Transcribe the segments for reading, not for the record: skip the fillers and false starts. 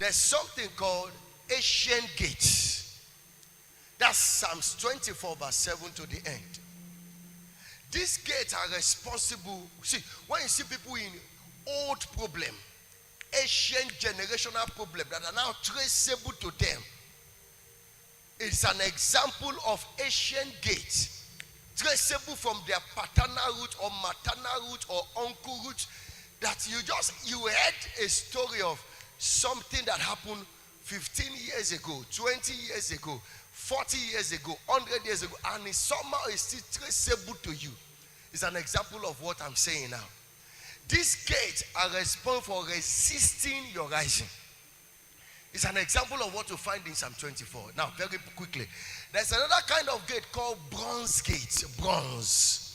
there's something called ancient gates. That's Psalms 24 verse 7 to the end. These gates are responsible. See, when you see people in old problem, ancient generational problem that are now traceable to them, it's an example of ancient gates, traceable from their paternal root or maternal root or uncle root, that you heard a story of something that happened 15 years ago, 20 years ago, 40 years ago, 100 years ago, and it somehow is still traceable to you. It's an example of what I'm saying now. These gates are responsible for resisting your rising. It's an example of what you find in Psalm 24. Now, very quickly, there's another kind of gate called bronze gate. Bronze.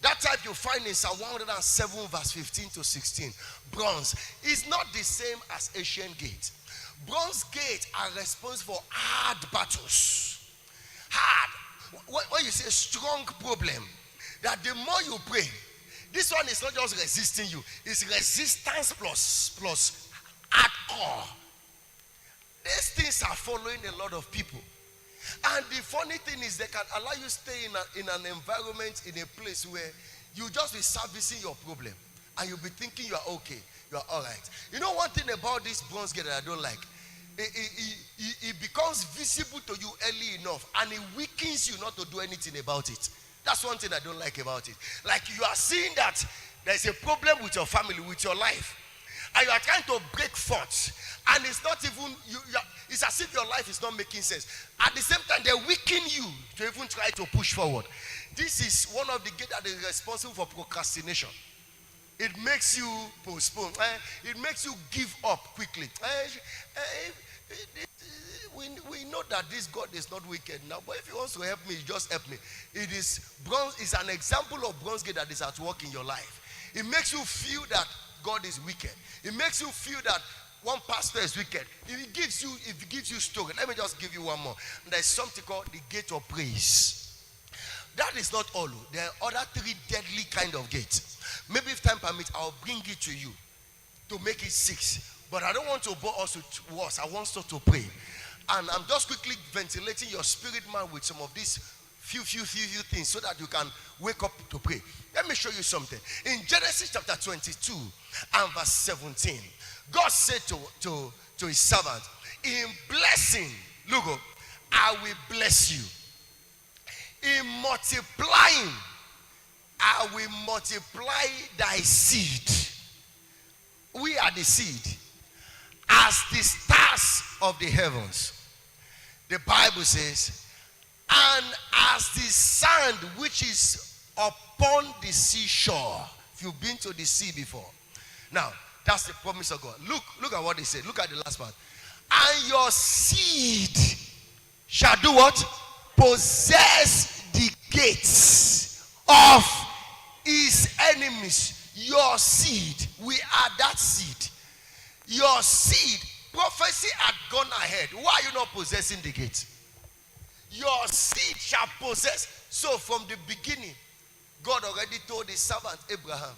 That type you find in Psalm 107 verse 15 to 16. Bronze is not the same as ancient gate. Bronze gates are responsible for hard battles. Hard. When you say strong problem, that the more you pray, this one is not just resisting you, it's resistance plus hardcore. These things are following a lot of people. And the funny thing is, they can allow you stay in an environment, in a place where you just be servicing your problem and you'll be thinking you are okay, you are all right. You know one thing about this bronze gate that I don't like? It becomes visible to you early enough and it weakens you not to do anything about it. That's one thing I don't like about it. Like you are seeing that there's a problem with your family, with your life, and you are trying to break forth, and it's not even it's as if your life is not making sense. At the same time, they weaken you to even try to push forward. This is one of the gates that is responsible for procrastination. It makes you postpone. It makes you give up quickly. We know that this God is not wicked now, but if he wants to help me, just help me. It is bronze. It's an example of bronze gate that is at work in your life. It makes you feel that God is wicked. It makes you feel that one pastor is wicked. It gives you story. Let me just give you one more. There's something called the gate of praise. That is not all. There are other 3 deadly kind of gates. Maybe if time permits, I'll bring it to you to make it 6. But I don't want to bore us with words. I want us to pray. And I'm just quickly ventilating your spirit man with some of these few things so that you can wake up to pray. Let me show you something. In Genesis chapter 22 and verse 17, God said to his servant, in blessing, look, I will bless you. In multiplying, I will multiply thy seed. We are the seed. As the stars of the heavens. The Bible says, and as the sand which is upon the seashore. If you've been to the sea before. Now, that's the promise of God. Look at what he said. Look at the last part. And your seed shall do what? Possess the gates of his enemies. Your seed. We are that seed. Your seed. Prophecy had gone ahead. Why are you not possessing the gate? Your seed shall possess. So from the beginning, God already told his servant Abraham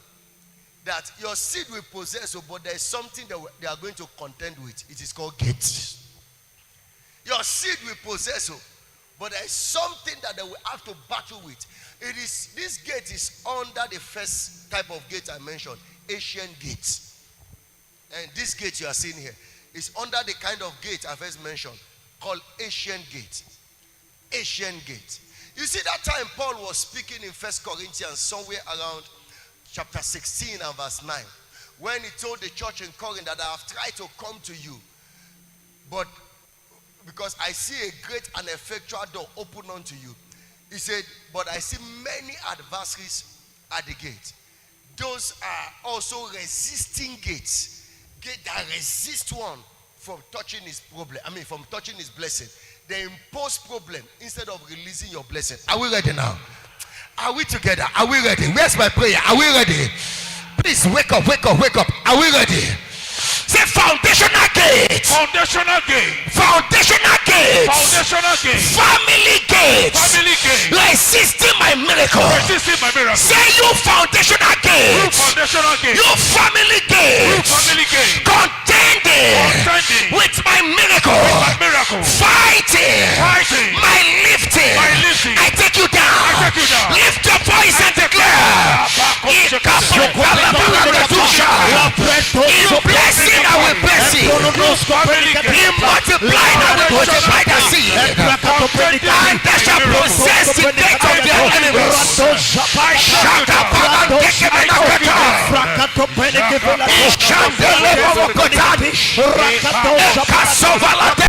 that your seed will possess, but there is something that they are going to contend with. It is called gates. Your seed will possess, but there is something that they will have to battle with. This gate is under the first type of gate I mentioned, ancient gates. And this gate you are seeing here is under the kind of gate I first mentioned, called ancient gate. Ancient gate. You see, that time Paul was speaking in 1 Corinthians, somewhere around chapter 16 and verse 9, when he told the church in Corinth that I have tried to come to you, but because I see a great and effectual door open unto you. He said, but I see many adversaries at the gate. Those are also resisting gates. Gate that resist one from touching his problem. From touching his blessing. They impose problem instead of releasing your blessing. Are we ready now? Are we together? Are we ready? Where's my prayer? Are we ready? Please wake up, wake up, wake up. Are we ready? Say foundational gate. Foundational gate. Foundational gate. Foundational gate. Family gate. Family gate. Resisting my miracle. Resisting my miracle. Say you foundational gate. You foundational gate. You family gate. You family gate. Contending with He multiplied and multiplied the seed, and they shall possess the gate of their enemies. Shut up and take him in the